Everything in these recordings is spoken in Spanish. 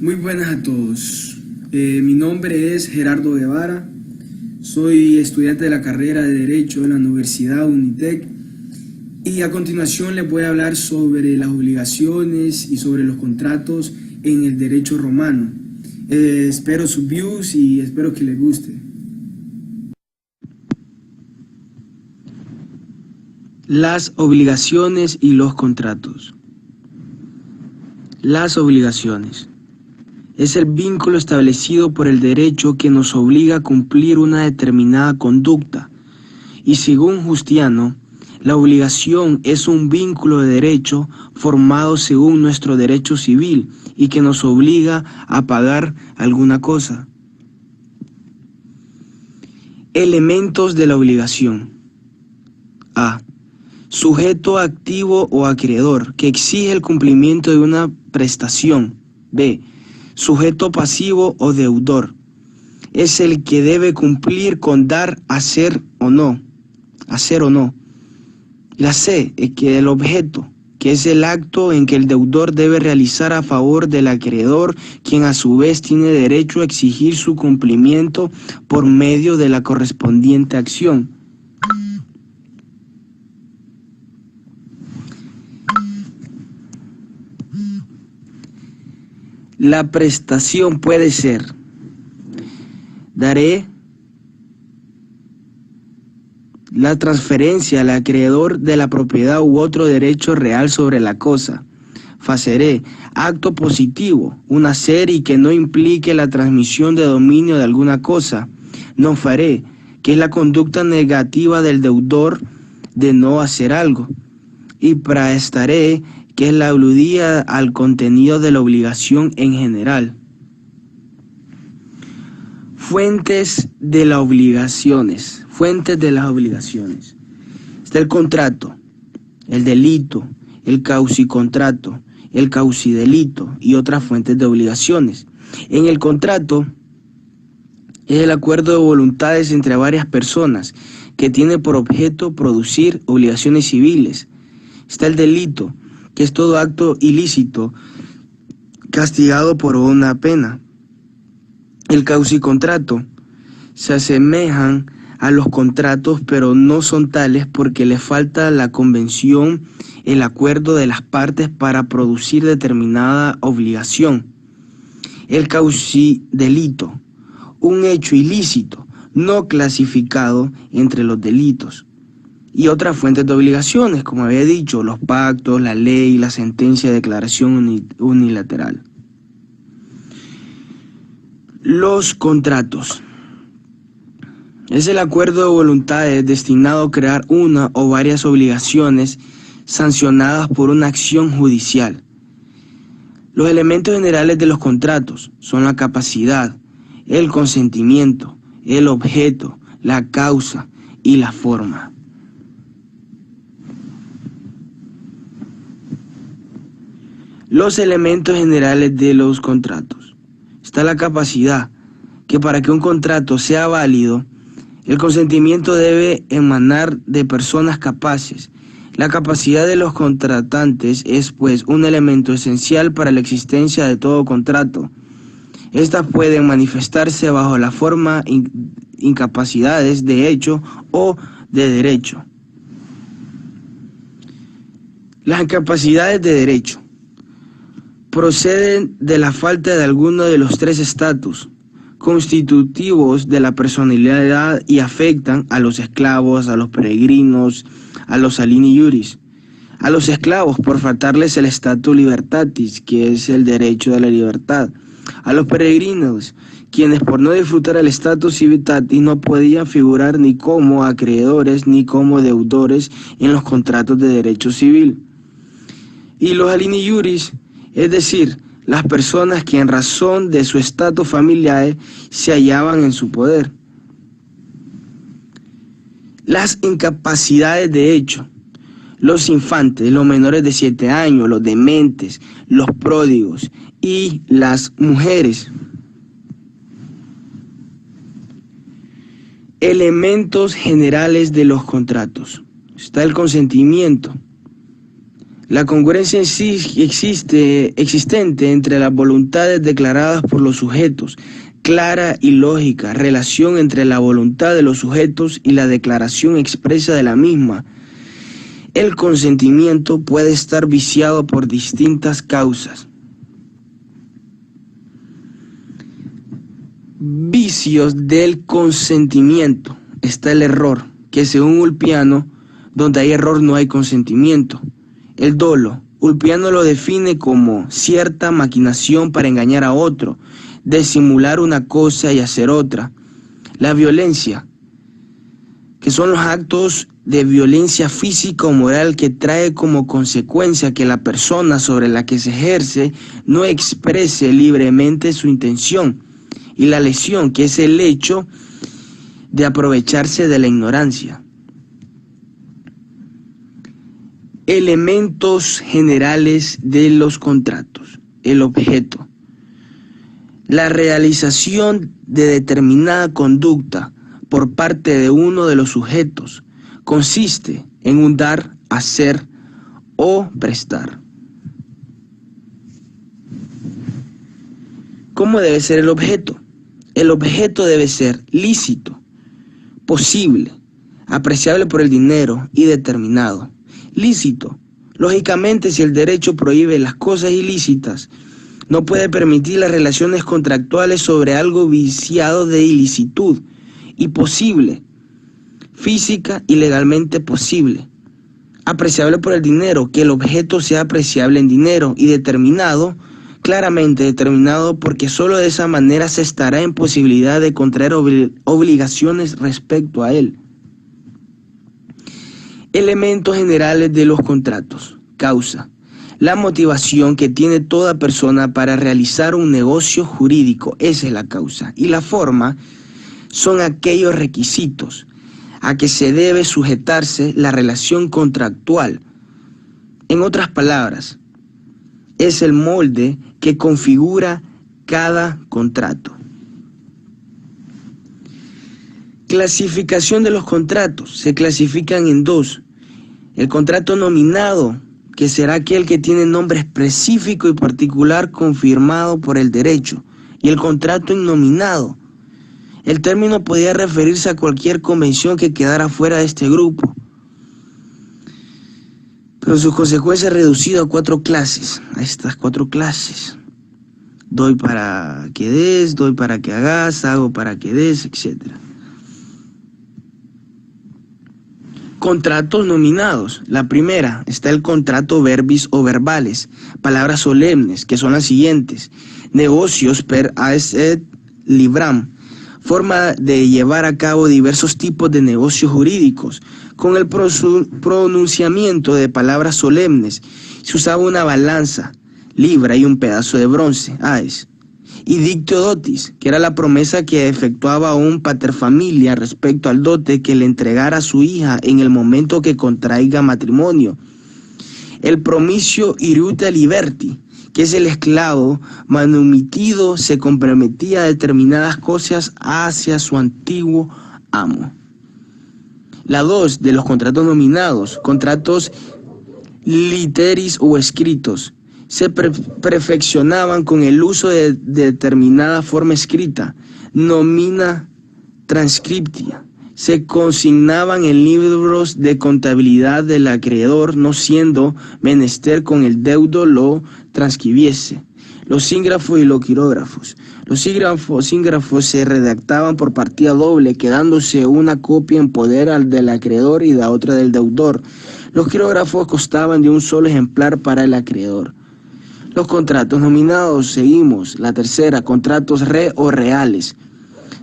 Muy buenas a todos. Mi nombre es Gerardo Guevara. Soy estudiante de la carrera de Derecho en la Universidad UNITEC y a continuación les voy a hablar sobre las obligaciones y sobre los contratos en el derecho romano. Espero sus views y espero que les guste. Las obligaciones y los contratos. Las obligaciones. Es el vínculo establecido por el derecho que nos obliga a cumplir una determinada conducta. Y según Justiano, la obligación es un vínculo de derecho formado según nuestro derecho civil y que nos obliga a pagar alguna cosa. Elementos de la obligación. A. Sujeto activo o acreedor, que exige el cumplimiento de una prestación. B. Sujeto pasivo o deudor. Es el que debe cumplir con dar, hacer o no. La C, es que el objeto, que es el acto en que el deudor debe realizar a favor del acreedor, quien a su vez tiene derecho a exigir su cumplimiento por medio de la correspondiente acción. La prestación puede ser: daré, la transferencia al acreedor de la propiedad u otro derecho real sobre la cosa. Faceré, acto positivo, un hacer y que no implique la transmisión de dominio de alguna cosa. Non faré, que es la conducta negativa del deudor de no hacer algo. Y praestaré, que es la aludida al contenido de la obligación en general. Fuentes de las obligaciones. Está el contrato, el delito, el causicontrato, el causidelito y otras fuentes de obligaciones. En el contrato es el acuerdo de voluntades entre varias personas que tiene por objeto producir obligaciones civiles. Está el delito, que es todo acto ilícito castigado por una pena. El causicontrato se asemejan a los contratos, pero no son tales porque les falta la convención, el acuerdo de las partes para producir determinada obligación. El causidelito, un hecho ilícito no clasificado entre los delitos. Y otras fuentes de obligaciones, como había dicho, los pactos, la ley, la sentencia de declaración unilateral. Los contratos. Es el acuerdo de voluntades destinado a crear una o varias obligaciones sancionadas por una acción judicial. Los elementos generales de los contratos son la capacidad, el consentimiento, el objeto, la causa y la forma. Los elementos generales de los contratos. Está la capacidad, que para que un contrato sea válido, el consentimiento debe emanar de personas capaces. La capacidad de los contratantes es, pues, un elemento esencial para la existencia de todo contrato. Estas pueden manifestarse bajo la forma incapacidades de hecho o de derecho. Las incapacidades de derecho proceden de la falta de alguno de los tres estatus constitutivos de la personalidad y afectan a los esclavos, a los peregrinos, a los alini iuris. A los esclavos por faltarles el status libertatis, que es el derecho de la libertad. A los peregrinos, quienes por no disfrutar el status civitatis no podían figurar ni como acreedores ni como deudores en los contratos de derecho civil. Y los alini iuris, es decir, las personas que en razón de su estatus familiar se hallaban en su poder. Las incapacidades de hecho. Los infantes, los menores de 7 años, los dementes, los pródigos y las mujeres. Elementos generales de los contratos. Está el consentimiento. La congruencia existente entre las voluntades declaradas por los sujetos, clara y lógica relación entre la voluntad de los sujetos y la declaración expresa de la misma. El consentimiento puede estar viciado por distintas causas. Vicios del consentimiento. Está el error, que según Ulpiano, donde hay error no hay consentimiento. El dolo. Ulpiano lo define como cierta maquinación para engañar a otro, disimular una cosa y hacer otra. La violencia, que son los actos de violencia física o moral que trae como consecuencia que la persona sobre la que se ejerce no exprese libremente su intención. Y la lesión, que es el hecho de aprovecharse de la ignorancia. Elementos generales de los contratos. El objeto. La realización de determinada conducta por parte de uno de los sujetos consiste en un dar, hacer o prestar. ¿Cómo debe ser el objeto? El objeto debe ser lícito, posible, apreciable por el dinero y determinado. Lícito. Lógicamente, si el derecho prohíbe las cosas ilícitas, no puede permitir las relaciones contractuales sobre algo viciado de ilicitud. Y posible, física y legalmente posible. Apreciable por el dinero, que el objeto sea apreciable en dinero, y determinado, claramente determinado, porque sólo de esa manera se estará en posibilidad de contraer obligaciones respecto a él. Elementos generales de los contratos. Causa. La motivación que tiene toda persona para realizar un negocio jurídico, esa es la causa. Y la forma son aquellos requisitos a que se debe sujetarse la relación contractual. En otras palabras, es el molde que configura cada contrato. Clasificación de los contratos. Se clasifican en dos. El contrato nominado, que será aquel que tiene nombre específico y particular confirmado por el derecho, y el contrato innominado. El término podía referirse a cualquier convención que quedara fuera de este grupo, pero sus consecuencias reducidas a 4 clases, a estas 4 clases. Doy para que des, doy para que hagas, hago para que des, etc. Contratos nominados. La primera está el contrato verbis o verbales, palabras solemnes, que son las siguientes: negocios per aes et libram, forma de llevar a cabo diversos tipos de negocios jurídicos, con el pronunciamiento de palabras solemnes. Se usaba una balanza, libra y un pedazo de bronce, aes. Y dictio dotis, que era la promesa que efectuaba un paterfamilia respecto al dote que le entregara a su hija en el momento que contraiga matrimonio. El promisio iuta liberti, que es el esclavo manumitido se comprometía a determinadas cosas hacia su antiguo amo. La 2 de los contratos nominados, contratos literis o escritos, se perfeccionaban con el uso de determinada forma escrita, nomina transcriptia. Se consignaban en libros de contabilidad del acreedor, no siendo menester con el deudo lo transcribiese. Los sígrafos y los quirógrafos. Los sígrafos se redactaban por partida doble, quedándose una copia en poder del acreedor y la otra del deudor. Los quirógrafos constaban de un solo ejemplar para el acreedor. Los contratos nominados, seguimos. La tercera, contratos re o reales.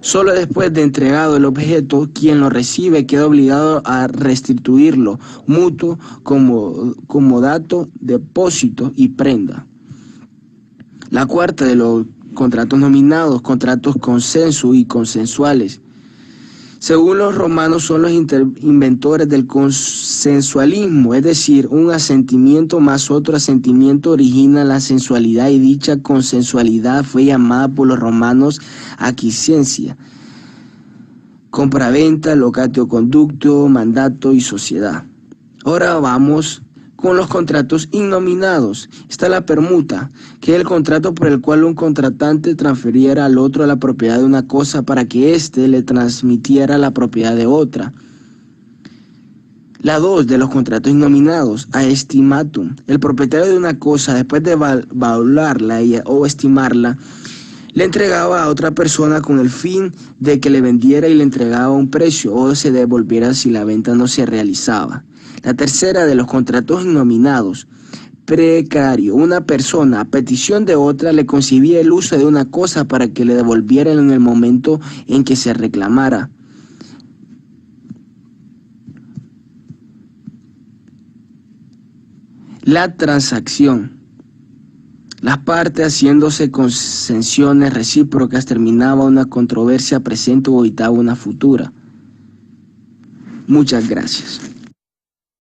Solo después de entregado el objeto, quien lo recibe queda obligado a restituirlo, mutuo, como dato, depósito y prenda. La cuarta de los contratos nominados, contratos consenso y consensuales. Según los romanos, son los inventores del consensualismo, es decir, un asentimiento más otro asentimiento origina la sensualidad, y dicha consensualidad fue llamada por los romanos aquiescencia, compraventa, locatio conductio, mandato y sociedad. Ahora vamos con los contratos innominados. Está la permuta, que es el contrato por el cual un contratante transfiriera al otro la propiedad de una cosa para que éste le transmitiera la propiedad de otra. La 2 de los contratos innominados, a estimatum. El propietario de una cosa, después de valorarla o estimarla, le entregaba a otra persona con el fin de que le vendiera y le entregaba un precio o se devolviera si la venta no se realizaba. La tercera de los contratos innominados, precario. Una persona, a petición de otra, le concedía el uso de una cosa para que le devolviera en el momento en que se reclamara. La transacción. Las partes haciéndose concesiones recíprocas terminaba una controversia presente o evitaba una futura. Muchas gracias.